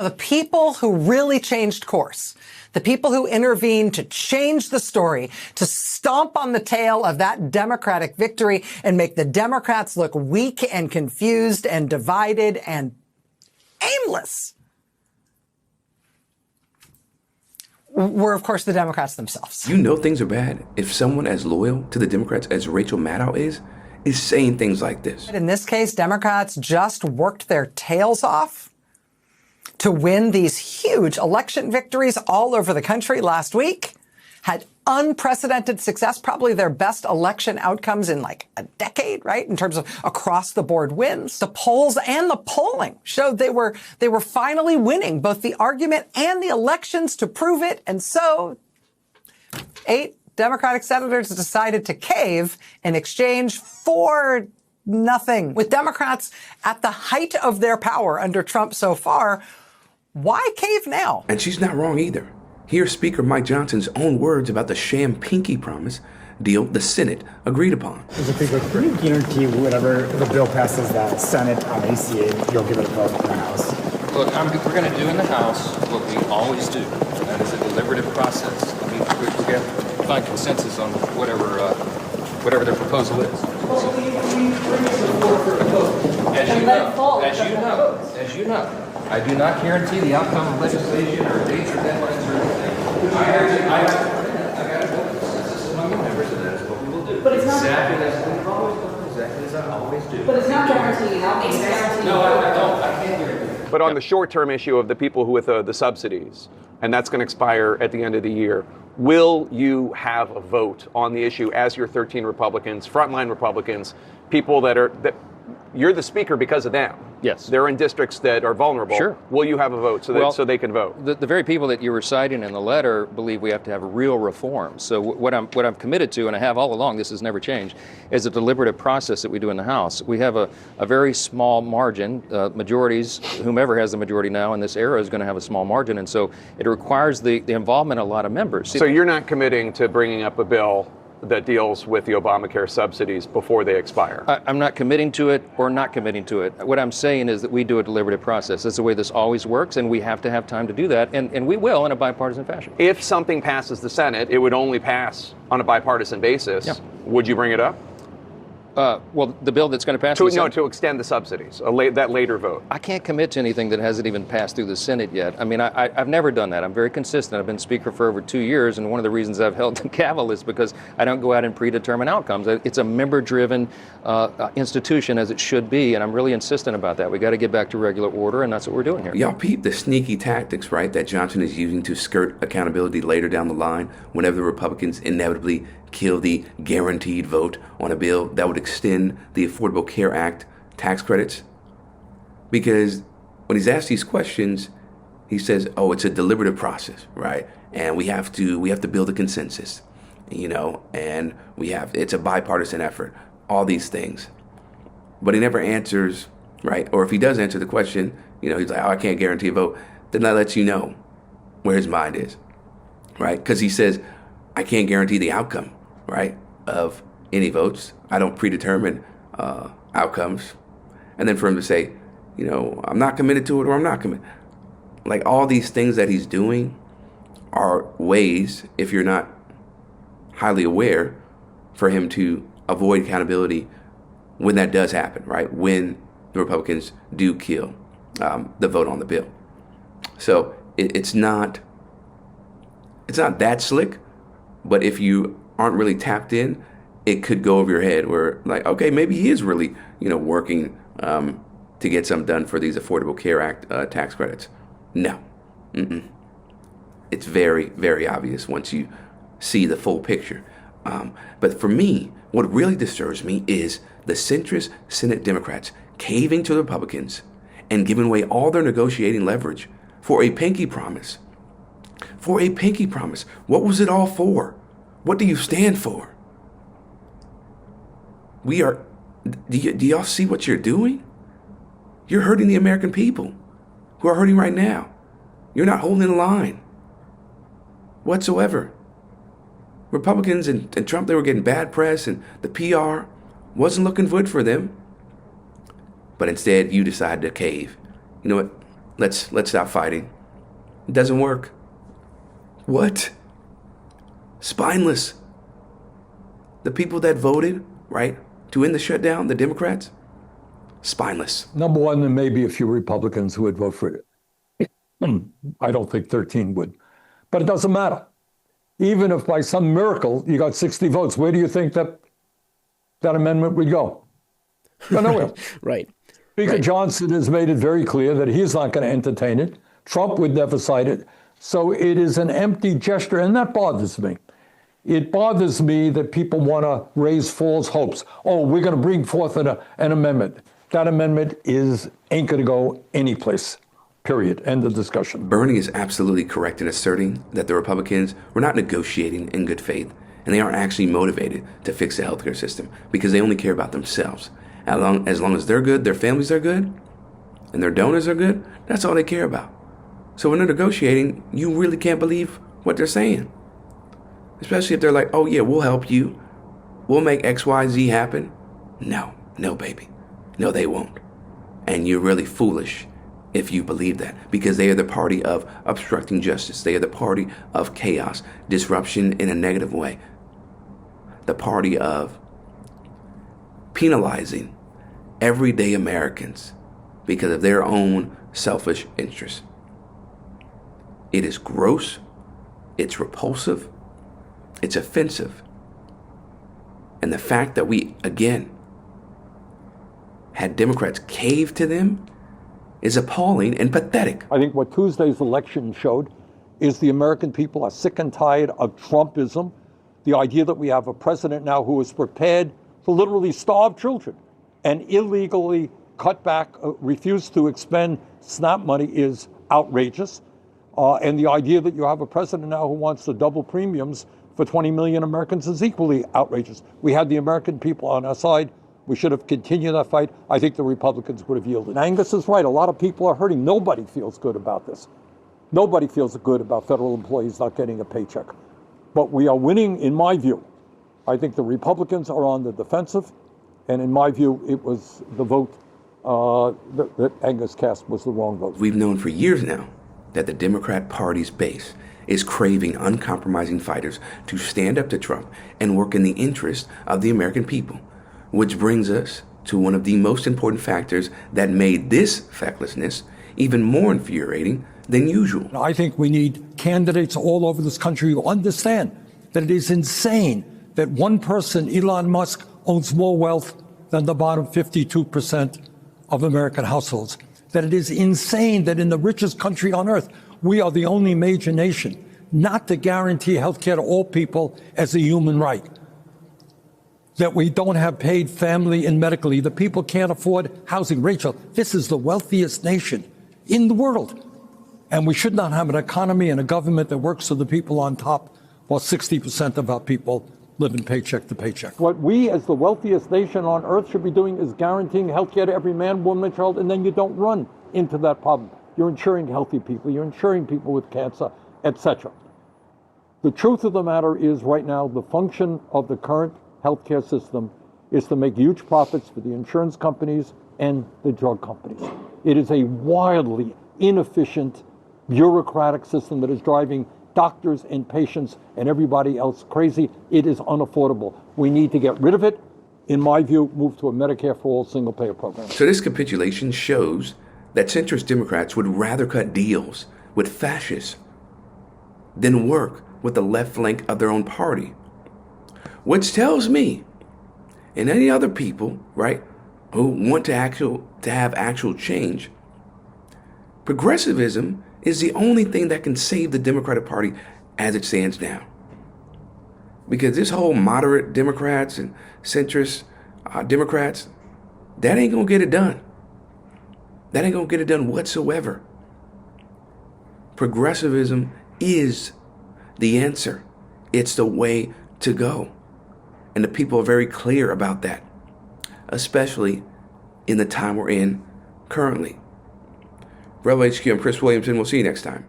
the people who really changed course, the people who intervened to change the story, to stomp on the tail of that Democratic victory and make the Democrats look weak and confused and divided and aimless, were, of course, the Democrats themselves. You know things are bad if someone as loyal to the Democrats as Rachel Maddow is saying things like this. In this case, Democrats just worked their tails off to win these huge election victories all over the country last week, had unprecedented success, probably their best election outcomes in like a decade, right? In terms of across the board wins. The polls and the polling showed they were finally winning both the argument and the elections to prove it. And so 8 Democratic senators decided to cave in exchange for nothing. With Democrats at the height of their power under Trump so far, why cave now? And she's not wrong either. Here's Speaker Mike Johnson's own words about the sham pinky promise deal the Senate agreed upon. Mr. Speaker, can you guarantee whatever the bill passes the Senate on ACA, you'll give it a vote in the House? Look, we're going to do in the House what we always do, and that is a deliberative process. I mean, we have to find consensus on whatever their proposal is. As you know, I do not guarantee the outcome of legislation or dates or deadlines or anything. I got to vote consensus among the members, and that is what we will do. But it's not exactly as we've always done, exactly as I always do. But it's not guaranteeing outcomes. No, I don't. I can't guarantee. But on the short-term issue of the people who with the subsidies, and that's going to expire at the end of the year, will you have a vote on the issue as your 13 Republicans, frontline Republicans, people that you're the speaker because of them? Yes. They're in districts that are vulnerable. Sure. Will you have a vote so they can vote? The very people that you were citing in the letter believe we have to have real reforms. So what I'm committed to, and I have all along, this has never changed, is a deliberative process that we do in the House. We have a very small margin. Majorities, whomever has the majority now in this era is going to have a small margin, and so it requires the involvement of a lot of members. So you're not committing to bringing up a bill that deals with the Obamacare subsidies before they expire? I'm not committing to it or not committing to it. What I'm saying is that we do a deliberative process. That's the way this always works, and we have to have time to do that, and we will in a bipartisan fashion. If something passes the Senate, it would only pass on a bipartisan basis. Yeah. Would you bring it up? Well, the bill that's going to pass the Senate? To extend the subsidies, that later vote. I can't commit to anything that hasn't even passed through the Senate yet. I mean, I've never done that. I'm very consistent. I've been Speaker for over 2 years, and one of the reasons I've held the gavel is because I don't go out and predetermine outcomes. It's a member-driven institution, as it should be, and I'm really insistent about that. We got to get back to regular order, and that's what we're doing here. Y'all peep the sneaky tactics, right, that Johnson is using to skirt accountability later down the line whenever the Republicans inevitably kill the guaranteed vote on a bill that would extend the Affordable Care Act tax credits. Because when he's asked these questions, he says, oh, it's a deliberative process, right? And we have to build a consensus, and it's a bipartisan effort, all these things. But he never answers, right? Or if he does answer the question, he's like, oh, I can't guarantee a vote. Then that lets you know where his mind is, right? Because he says, I can't guarantee the outcome, right, of any votes. I don't predetermine outcomes. And then for him to say, I'm not committed to it or I'm not committed. Like all these things that he's doing are ways, if you're not highly aware, for him to avoid accountability when that does happen, right? When the Republicans do kill the vote on the bill. So it's not that slick, but if you aren't really tapped in, it could go over your head where like, okay, maybe he is really, working to get something done for these Affordable Care Act tax credits. No. It's very, very obvious once you see the full picture. But for me, what really disturbs me is the centrist Senate Democrats caving to the Republicans and giving away all their negotiating leverage for a pinky promise. For a pinky promise. What was it all for? What do you stand for? Do y'all see what you're doing? You're hurting the American people who are hurting right now. You're not holding the line whatsoever. Republicans and Trump, they were getting bad press and the PR wasn't looking good for them. But instead, you decided to cave. You know what? let's stop fighting. It doesn't work. What? Spineless. The people that voted, right, to end the shutdown, the Democrats, spineless. Number one, there may be a few Republicans who would vote for it. I don't think 13 would. But it doesn't matter. Even if by some miracle you got 60 votes, where do you think that amendment would go? Go nowhere. Right. Speaker Right. Johnson has made it very clear that he's not going to entertain it. Trump would never cite it. So it is an empty gesture, and that bothers me. It bothers me that people want to raise false hopes. Oh, we're going to bring forth an amendment. That amendment ain't going to go anyplace. Period. End of discussion. Bernie is absolutely correct in asserting that the Republicans were not negotiating in good faith, and they aren't actually motivated to fix the healthcare system because they only care about themselves. As long as they're good, their families are good, and their donors are good, that's all they care about. So when they're negotiating, you really can't believe what they're saying. Especially if they're like, oh yeah, we'll help you. We'll make X, Y, Z happen. No, baby. No, they won't. And you're really foolish if you believe that, because they are the party of obstructing justice. They are the party of chaos, disruption in a negative way. The party of penalizing everyday Americans because of their own selfish interests. It is gross, it's repulsive, it's offensive. And the fact that we, again, had Democrats cave to them is appalling and pathetic. I think what Tuesday's election showed is the American people are sick and tired of Trumpism, the idea that we have a president now who is prepared to literally starve children and illegally cut back, refuse to expend SNAP money is outrageous. And the idea that you have a president now who wants to double premiums for 20 million Americans is equally outrageous. We had the American people on our side. We should have continued that fight. I think the Republicans would have yielded. Angus is right. A lot of people are hurting. Nobody feels good about this. Nobody feels good about federal employees not getting a paycheck. But we are winning, in my view. I think the Republicans are on the defensive. And in my view, it was the vote that Angus cast was the wrong vote. We've known for years now that the Democrat Party's base is craving uncompromising fighters to stand up to Trump and work in the interest of the American people. Which brings us to one of the most important factors that made this fecklessness even more infuriating than usual. I think we need candidates all over this country who understand that it is insane that one person, Elon Musk, owns more wealth than the bottom 52% of American households. That it is insane that in the richest country on earth, we are the only major nation not to guarantee health care to all people as a human right. That we don't have paid family and medical leave, that people can't afford housing. Rachel, this is the wealthiest nation in the world. And we should not have an economy and a government that works for the people on top, while 60% of our people live in paycheck to paycheck. What we as the wealthiest nation on earth should be doing is guaranteeing health care to every man, woman, and child, and then you don't run into that problem. You're insuring healthy people, you're insuring people with cancer, etc. The truth of the matter is right now, the function of the current healthcare system is to make huge profits for the insurance companies and the drug companies. It is a wildly inefficient, bureaucratic system that is driving doctors and patients and everybody else crazy. It is unaffordable. We need to get rid of it. In my view, move to a Medicare for all single-payer program. So this capitulation shows that centrist Democrats would rather cut deals with fascists than work with the left flank of their own party. Which tells me, and any other people, right, who want to have actual change, progressivism is the only thing that can save the Democratic Party as it stands now. Because this whole moderate Democrats and centrist Democrats, that ain't gonna get it done. That ain't gonna get it done whatsoever. Progressivism is the answer. It's the way to go. And the people are very clear about that, especially in the time we're in currently. Rebel HQ, I'm Chris Williamson. We'll see you next time.